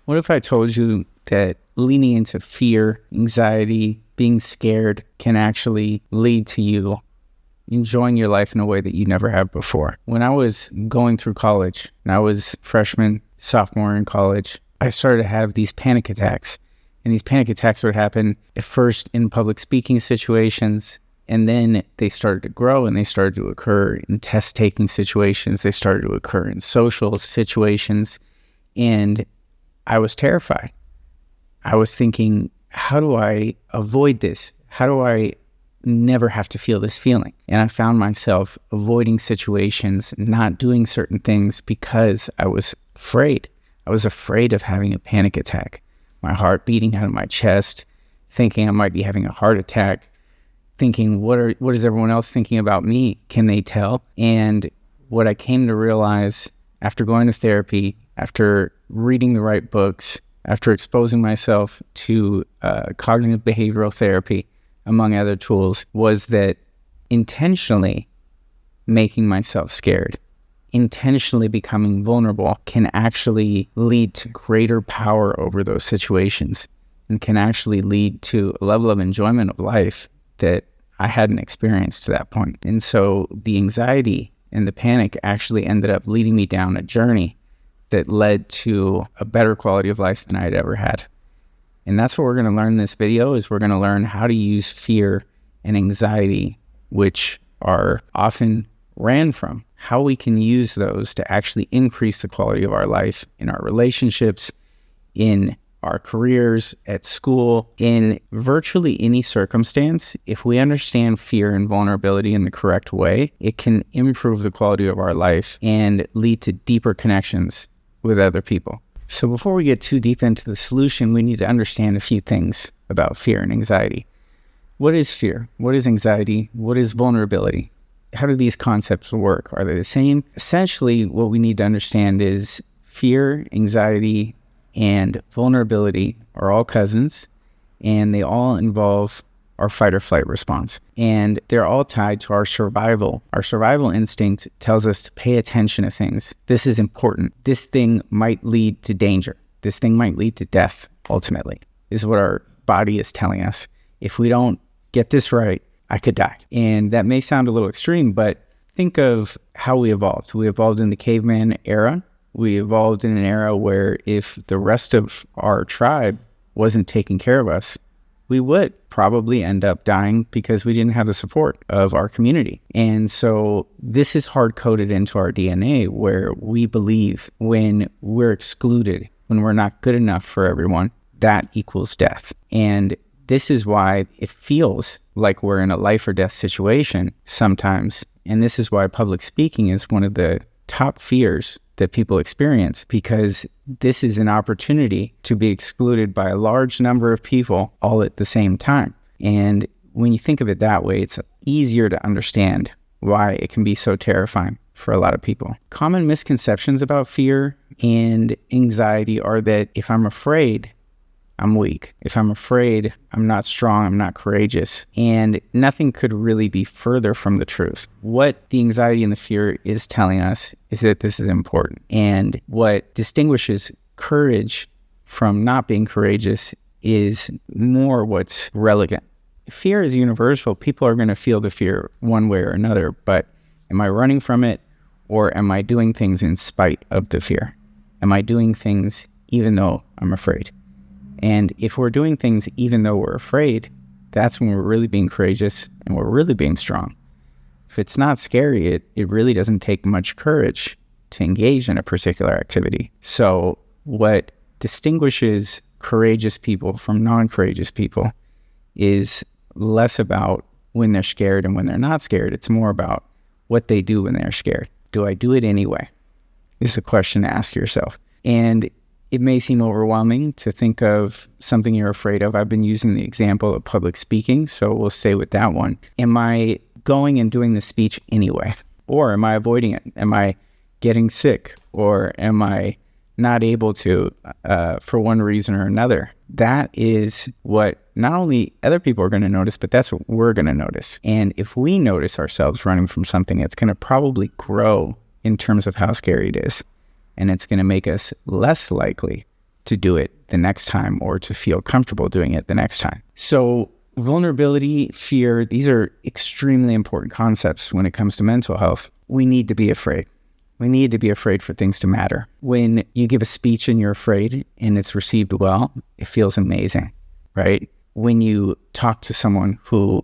What if I told you that leaning into fear, anxiety, being scared can actually lead to you enjoying your life in a way that you never have before? When I was going through college, and I was freshman, sophomore in college, I started to have these panic attacks. And these panic attacks would happen at first in public speaking situations, and then they started to grow and they started to occur in test-taking situations. They started to occur in social situations. And I was terrified. I was thinking, how do I avoid this? How do I never have to feel this feeling? And I found myself avoiding situations, not doing certain things because I was afraid. I was afraid of having a panic attack. My heart beating out of my chest, thinking I might be having a heart attack, thinking, what is everyone else thinking about me? Can they tell? And what I came to realize after going to therapy, after reading the right books, after exposing myself to cognitive behavioral therapy, among other tools, was that intentionally making myself scared, intentionally becoming vulnerable, can actually lead to greater power over those situations and can actually lead to a level of enjoyment of life that I hadn't experienced to that point. And so the anxiety and the panic actually ended up leading me down a journey that led to a better quality of life than I had ever had. And that's what we're going to learn in this video, is we're going to learn how to use fear and anxiety, which are often ran from, how we can use those to actually increase the quality of our life in our relationships, in our careers, at school, in virtually any circumstance. If we understand fear and vulnerability in the correct way, it can improve the quality of our life and lead to deeper connections with other people. So before we get too deep into the solution, we need to understand a few things about fear and anxiety. What is fear? What is anxiety? What is vulnerability? How do these concepts work? Are they the same? Essentially, what we need to understand is fear, anxiety, and vulnerability are all cousins, and they all involve our fight or flight response. And they're all tied to our survival. Our survival instinct tells us to pay attention to things. This is important. This thing might lead to danger. This thing might lead to death, ultimately, is what our body is telling us. If we don't get this right, I could die. And that may sound a little extreme, but think of how we evolved. We evolved in the caveman era. We evolved in an era where if the rest of our tribe wasn't taking care of us, we would probably end up dying because we didn't have the support of our community. And so this is hard-coded into our DNA, where we believe when we're excluded, when we're not good enough for everyone, that equals death. And this is why it feels like we're in a life or death situation sometimes. And this is why public speaking is one of the top fears that people experience, because this is an opportunity to be excluded by a large number of people all at the same time. And when you think of it that way, it's easier to understand why it can be so terrifying for a lot of people. Common misconceptions about fear and anxiety are that if I'm afraid, I'm weak. If I'm afraid, I'm not strong, I'm not courageous. And nothing could really be further from the truth. What the anxiety and the fear is telling us is that this is important. And what distinguishes courage from not being courageous is more what's relevant. Fear is universal. People are going to feel the fear one way or another, but am I running from it, or am I doing things in spite of the fear? Am I doing things even though I'm afraid? And if we're doing things even though we're afraid, that's when we're really being courageous and we're really being strong. If it's not scary, it really doesn't take much courage to engage in a particular activity. So what distinguishes courageous people from non-courageous people is less about when they're scared and when they're not scared. It's more about what they do when they're scared. Do I do it anyway? This is a question to ask yourself. And it may seem overwhelming to think of something you're afraid of. I've been using the example of public speaking, so we'll stay with that one. Am I going and doing the speech anyway? Or am I avoiding it? Am I getting sick? Or am I not able to for one reason or another? That is what not only other people are going to notice, but that's what we're going to notice. And if we notice ourselves running from something, it's going to probably grow in terms of how scary it is. And it's going to make us less likely to do it the next time or to feel comfortable doing it the next time. So vulnerability, fear, these are extremely important concepts when it comes to mental health. We need to be afraid. We need to be afraid for things to matter. When you give a speech and you're afraid and it's received well, it feels amazing, right? When you talk to someone who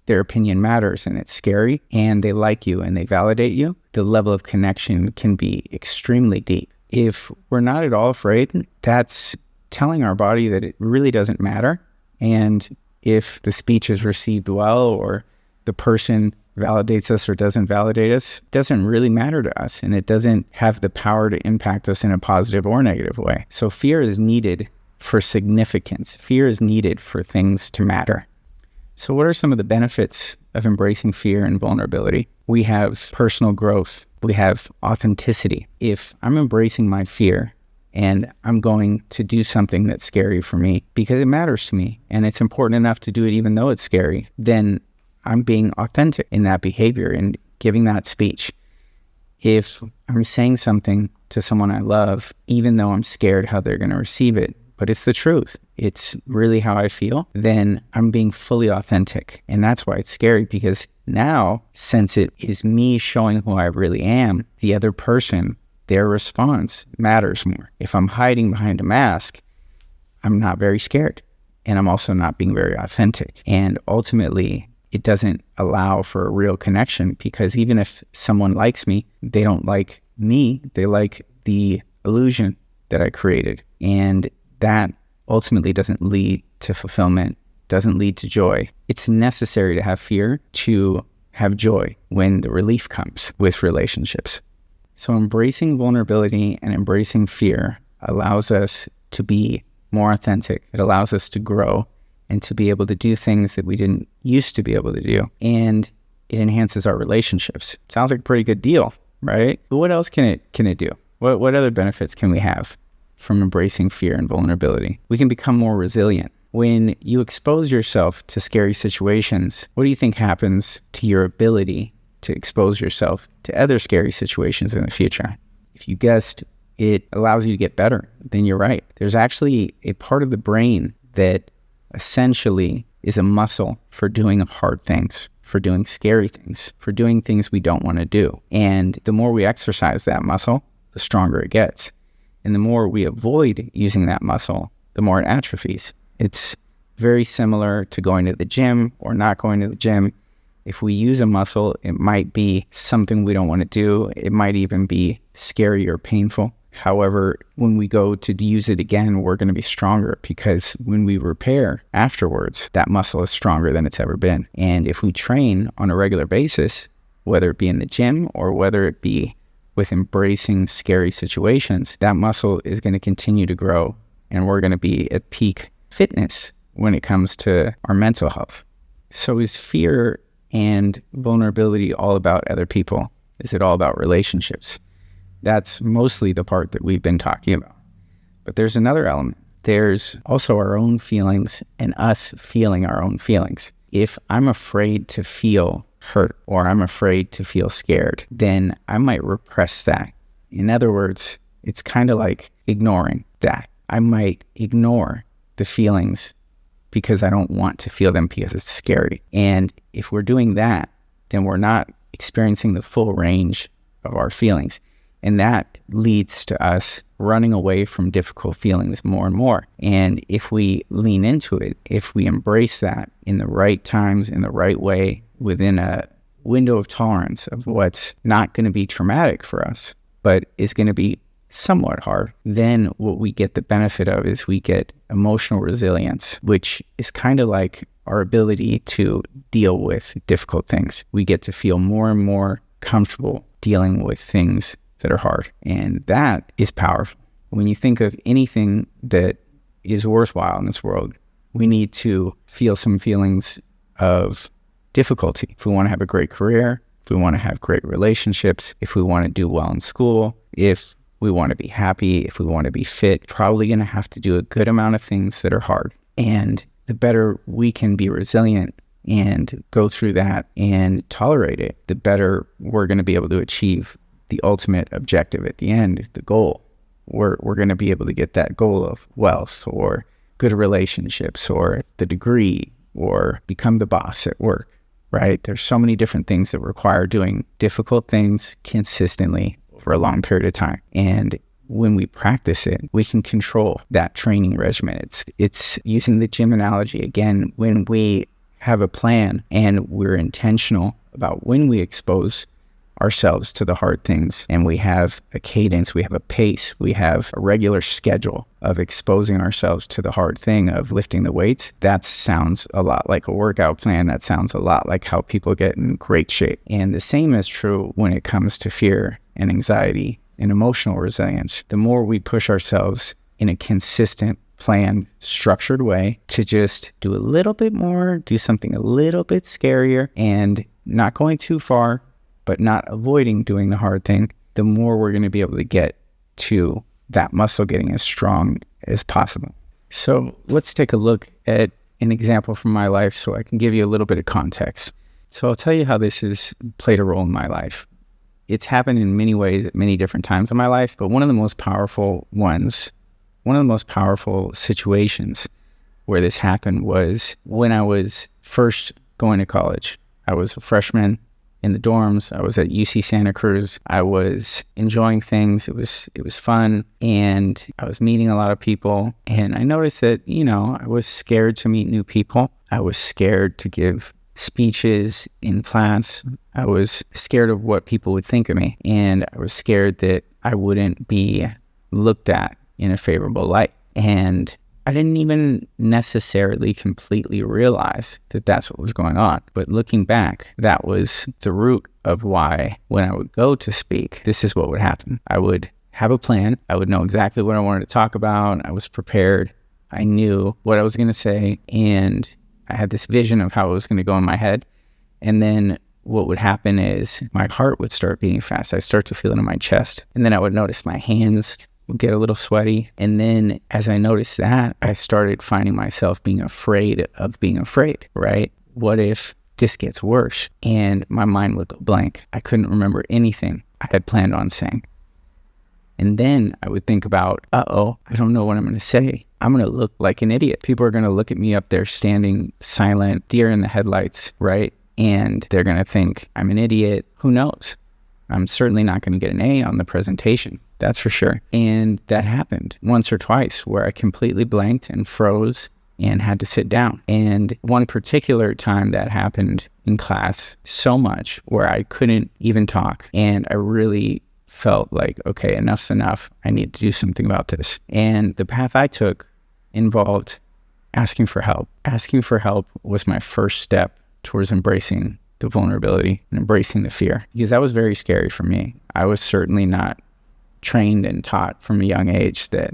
their opinion matters and it's scary and they like you and they validate you, the level of connection can be extremely deep. If we're not at all afraid, that's telling our body that it really doesn't matter. And if the speech is received well or the person validates us or doesn't validate us, it doesn't really matter to us, and it doesn't have the power to impact us in a positive or negative way. So fear is needed for significance. Fear is needed for things to matter. So what are some of the benefits of embracing fear and vulnerability? We have personal growth. We have authenticity. If I'm embracing my fear and I'm going to do something that's scary for me because it matters to me and it's important enough to do it even though it's scary, then I'm being authentic in that behavior and giving that speech. If I'm saying something to someone I love, even though I'm scared how they're going to receive it, but it's the truth, it's really how I feel, then I'm being fully authentic. And that's why it's scary, because now, since it is me showing who I really am, the other person, their response matters more. If I'm hiding behind a mask, I'm not very scared. And I'm also not being very authentic. And ultimately, it doesn't allow for a real connection, because even if someone likes me, they don't like me. They like the illusion that I created. And that ultimately doesn't lead to fulfillment, doesn't lead to joy. It's necessary to have fear to have joy when the relief comes with relationships. So embracing vulnerability and embracing fear allows us to be more authentic. It allows us to grow and to be able to do things that we didn't used to be able to do. And it enhances our relationships. Sounds like a pretty good deal, right? But what else can it do? What other benefits can we have from embracing fear and vulnerability? We can become more resilient. When you expose yourself to scary situations, what do you think happens to your ability to expose yourself to other scary situations in the future? If you guessed, it allows you to get better, then you're right. There's actually a part of the brain that essentially is a muscle for doing hard things, for doing scary things, for doing things we don't want to do. And the more we exercise that muscle, the stronger it gets. And the more we avoid using that muscle, the more it atrophies. It's very similar to going to the gym or not going to the gym. If we use a muscle, it might be something we don't want to do. It might even be scary or painful. However, when we go to use it again, we're going to be stronger, because when we repair afterwards, that muscle is stronger than it's ever been. And if we train on a regular basis, whether it be in the gym or whether it be with embracing scary situations, that muscle is going to continue to grow, and we're going to be at peak fitness when it comes to our mental health. So is fear and vulnerability all about other people? Is it all about relationships? That's mostly the part that we've been talking about. But there's another element. There's also our own feelings and us feeling our own feelings. If I'm afraid to feel hurt or I'm afraid to feel scared, then I might repress that. In other words, it's kind of like ignoring that. I might ignore the feelings because I don't want to feel them because it's scary. And if we're doing that, then we're not experiencing the full range of our feelings. And that leads to us running away from difficult feelings more and more. And if we lean into it, if we embrace that in the right times, in the right way, within a window of tolerance of what's not going to be traumatic for us, but is going to be somewhat hard, then what we get the benefit of is we get emotional resilience, which is kind of like our ability to deal with difficult things. We get to feel more and more comfortable dealing with things that are hard. And that is powerful. When you think of anything that is worthwhile in this world, we need to feel some feelings of difficulty. If we want to have a great career, if we want to have great relationships, if we want to do well in school, if we want to be happy, if we want to be fit, probably going to have to do a good amount of things that are hard. And the better we can be resilient and go through that and tolerate it, the better we're going to be able to achieve the ultimate objective at the end, the goal, we're going to be able to get that goal of wealth or good relationships or the degree or become the boss at work, right? There's so many different things that require doing difficult things consistently over a long period of time. And when we practice it, we can control that training regimen. It's using the gym analogy again. When we have a plan and we're intentional about when we expose ourselves to the hard things, and we have a cadence, we have a pace, we have a regular schedule of exposing ourselves to the hard thing of lifting the weights, that sounds a lot like a workout plan. That sounds a lot like how people get in great shape. And the same is true when it comes to fear and anxiety and emotional resilience. The more we push ourselves in a consistent, planned, structured way to just do a little bit more, do something a little bit scarier, and not going too far, but not avoiding doing the hard thing, the more we're going to be able to get to that muscle getting as strong as possible. So let's take a look at an example from my life so I can give you a little bit of context. So I'll tell you how this has played a role in my life. It's happened in many ways at many different times in my life, but one of the most powerful situations where this happened was when I was first going to college. I was a freshman in the dorms. I was at UC Santa Cruz. I was enjoying things. It was fun, and I was meeting a lot of people. And I noticed that, I was scared to meet new people. I was scared to give speeches in class. I was scared of what people would think of me, and I was scared that I wouldn't be looked at in a favorable light. And I didn't even necessarily completely realize that that's what was going on. But looking back, that was the root of why when I would go to speak, this is what would happen. I would have a plan. I would know exactly what I wanted to talk about. I was prepared. I knew what I was going to say, and I had this vision of how it was going to go in my head. And then what would happen is my heart would start beating fast. I'd start to feel it in my chest. And then I would notice my hands would get a little sweaty. And then as I noticed that, I started finding myself being afraid of being afraid, right? What if this gets worse? And my mind would go blank. I couldn't remember anything I had planned on saying. And then I would think about, I don't know what I'm going to say. I'm going to look like an idiot. People are going to look at me up there standing silent, deer in the headlights, right? And they're going to think I'm an idiot. Who knows? I'm certainly not going to get an A on the presentation. That's for sure. And that happened once or twice where I completely blanked and froze and had to sit down. And one particular time that happened in class so much where I couldn't even talk. And I really felt like, okay, enough's enough. I need to do something about this. And the path I took involved asking for help. Asking for help was my first step towards embracing the vulnerability and embracing the fear, because that was very scary for me. I was certainly not trained and taught from a young age that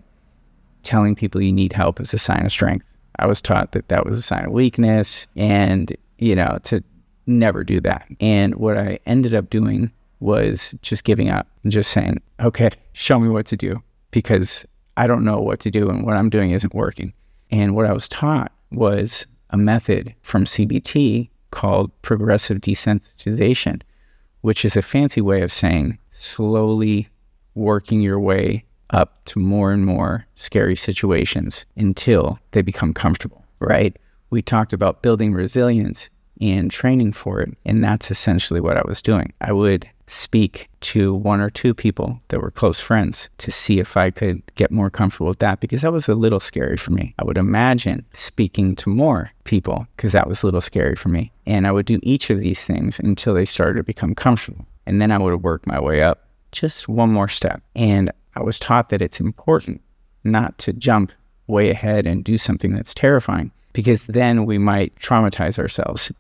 telling people you need help is a sign of strength. I was taught that that was a sign of weakness and, to never do that. And what I ended up doing was just giving up and just saying, okay, show me what to do, because I don't know what to do and what I'm doing isn't working. And what I was taught was a method from CBT called progressive desensitization, which is a fancy way of saying slowly working your way up to more and more scary situations until they become comfortable, right? We talked about building resilience and training for it, and that's essentially what I was doing. I would speak to one or two people that were close friends to see if I could get more comfortable with that, because that was a little scary for me. I would imagine speaking to more people because that was a little scary for me. And I would do each of these things until they started to become comfortable. And then I would work my way up just one more step. And I was taught that it's important not to jump way ahead and do something that's terrifying, because then we might traumatize ourselves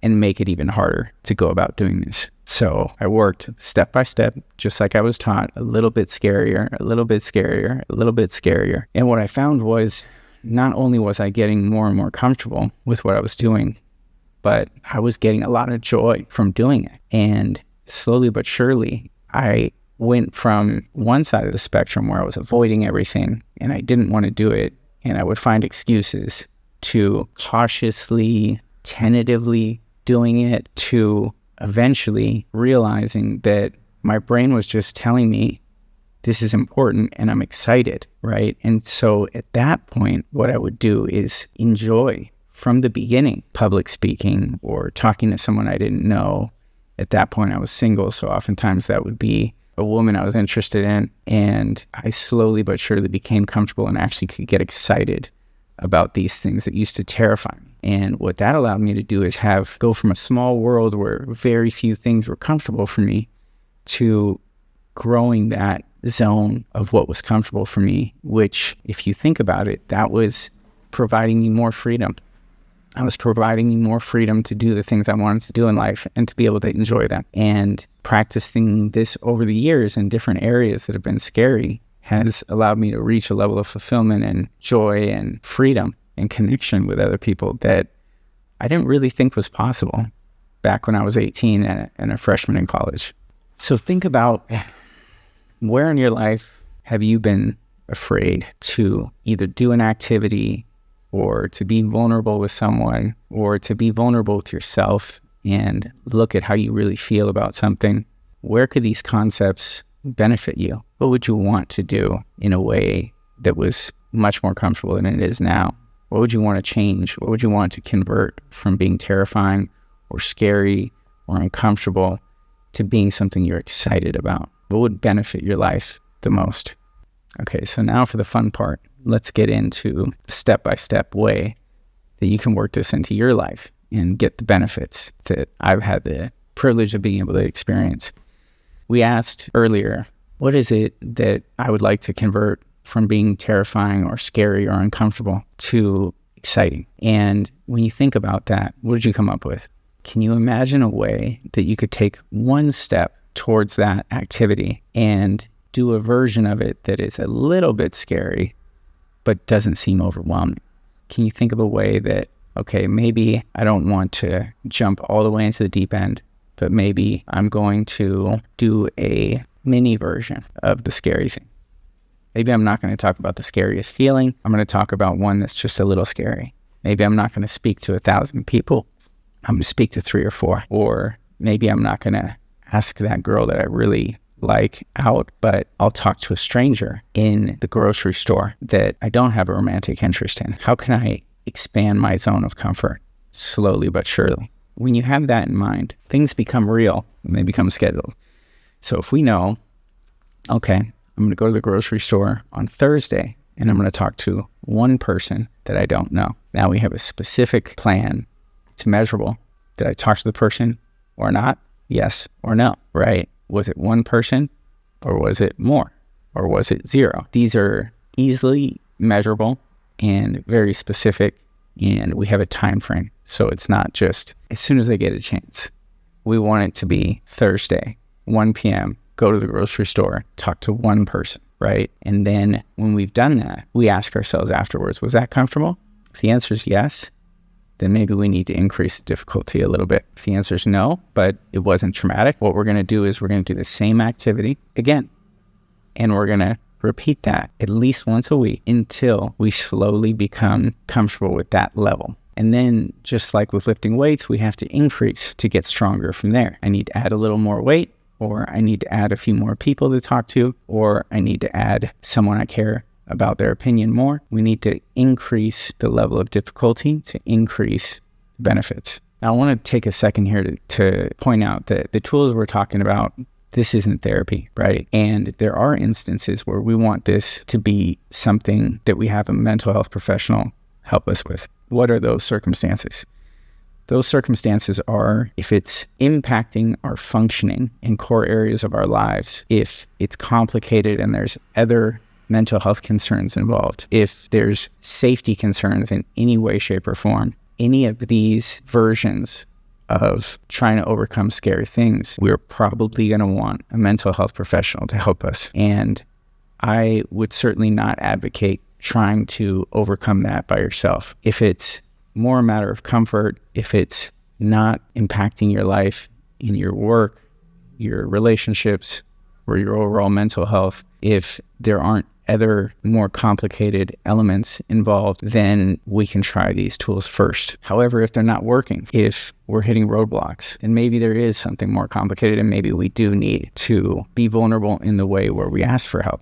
and make it even harder to go about doing this. So I worked step by step, just like I was taught, a little bit scarier, a little bit scarier, a little bit scarier. And what I found was not only was I getting more and more comfortable with what I was doing, but I was getting a lot of joy from doing it. And slowly but surely, I went from one side of the spectrum where I was avoiding everything and I didn't want to do it, and I would find excuses, to cautiously, tentatively doing it, to eventually realizing that my brain was just telling me this is important and I'm excited, right? And so at that point, what I would do is enjoy from the beginning public speaking or talking to someone I didn't know. At that point, I was single, so oftentimes that would be a woman I was interested in, and I slowly but surely became comfortable and actually could get excited about these things that used to terrify me. And what that allowed me to do is go from a small world where very few things were comfortable for me to growing that zone of what was comfortable for me, which, if you think about it, that was providing me more freedom. I was providing me more freedom to do the things I wanted to do in life and to be able to enjoy them. And practicing this over the years in different areas that have been scary has allowed me to reach a level of fulfillment and joy and freedom and connection with other people that I didn't really think was possible back when I was 18 and a freshman in college. So think about, where in your life have you been afraid to either do an activity or to be vulnerable with someone or to be vulnerable with yourself and look at how you really feel about something? Where could these concepts benefit you? What would you want to do in a way that was much more comfortable than it is now? What would you want to change? What would you want to convert from being terrifying or scary or uncomfortable to being something you're excited about? What would benefit your life the most? Okay, so now for the fun part. Let's get into the step-by-step way that you can work this into your life and get the benefits that I've had the privilege of being able to experience. We asked earlier, what is it that I would like to convert from being terrifying or scary or uncomfortable to exciting? And when you think about that, what did you come up with? Can you imagine a way that you could take one step towards that activity and do a version of it that is a little bit scary, but doesn't seem overwhelming? Can you think of a way that, okay, maybe I don't want to jump all the way into the deep end, but maybe I'm going to do a mini version of the scary thing. Maybe I'm not going to talk about the scariest feeling. I'm going to talk about one that's just a little scary. Maybe I'm not going to speak to 1,000 people. I'm going to speak to 3 or 4. Or maybe I'm not going to ask that girl that I really like out, but I'll talk to a stranger in the grocery store that I don't have a romantic interest in. How can I expand my zone of comfort slowly but surely? When you have that in mind, things become real and they become scheduled. So if we know, okay, I'm going to go to the grocery store on Thursday and I'm going to talk to one person that I don't know. Now we have a specific plan. It's measurable. Did I talk to the person or not? Yes or no, right? Was it one person or was it more or was it 0? These are easily measurable and very specific, and we have a time frame. So it's not just as soon as I get a chance. We want it to be Thursday, 1 p.m., go to the grocery store, talk to one person, right? And then when we've done that, we ask ourselves afterwards, was that comfortable? If the answer is yes, then maybe we need to increase the difficulty a little bit. If the answer is no, but it wasn't traumatic, what we're going to do is we're going to do the same activity again. And we're going to repeat that at least once a week until we slowly become comfortable with that level. And then just like with lifting weights, we have to increase to get stronger from there. I need to add a little more weight, or I need to add a few more people to talk to, or I need to add someone I care about their opinion more. We need to increase the level of difficulty to increase benefits. Now, I want to take a second here to point out that the tools we're talking about, this isn't therapy, right? And there are instances where we want this to be something that we have a mental health professional help us with. What are those circumstances? Those circumstances are if it's impacting our functioning in core areas of our lives, if it's complicated and there's other mental health concerns involved, if there's safety concerns in any way, shape, or form, any of these versions of trying to overcome scary things, we're probably going to want a mental health professional to help us. And I would certainly not advocate trying to overcome that by yourself. If it's more a matter of comfort, if it's not impacting your life in your work, your relationships, or your overall mental health, if there aren't other more complicated elements involved, then we can try these tools first. However, if they're not working, if we're hitting roadblocks, and maybe there is something more complicated and maybe we do need to be vulnerable in the way where we ask for help,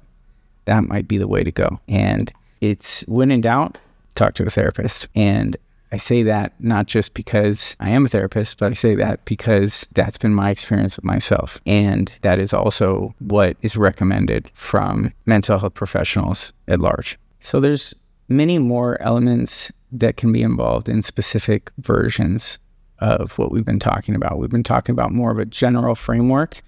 that might be the way to go. And it's when in doubt, talk to a therapist. And I say that not just because I am a therapist, but I say that because that's been my experience with myself. And that is also what is recommended from mental health professionals at large. So there's many more elements that can be involved in specific versions of what we've been talking about. We've been talking about more of a general framework,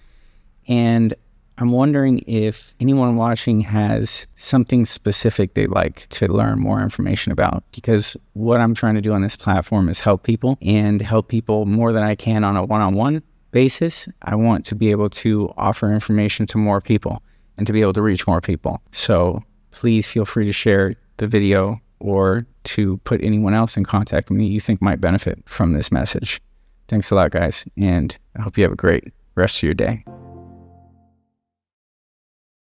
and I'm wondering if anyone watching has something specific they'd like to learn more information about, because what I'm trying to do on this platform is help people, and help people more than I can on a one-on-one basis. I want to be able to offer information to more people and to be able to reach more people. So please feel free to share the video or to put anyone else in contact with me you think might benefit from this message. Thanks a lot, guys, and I hope you have a great rest of your day.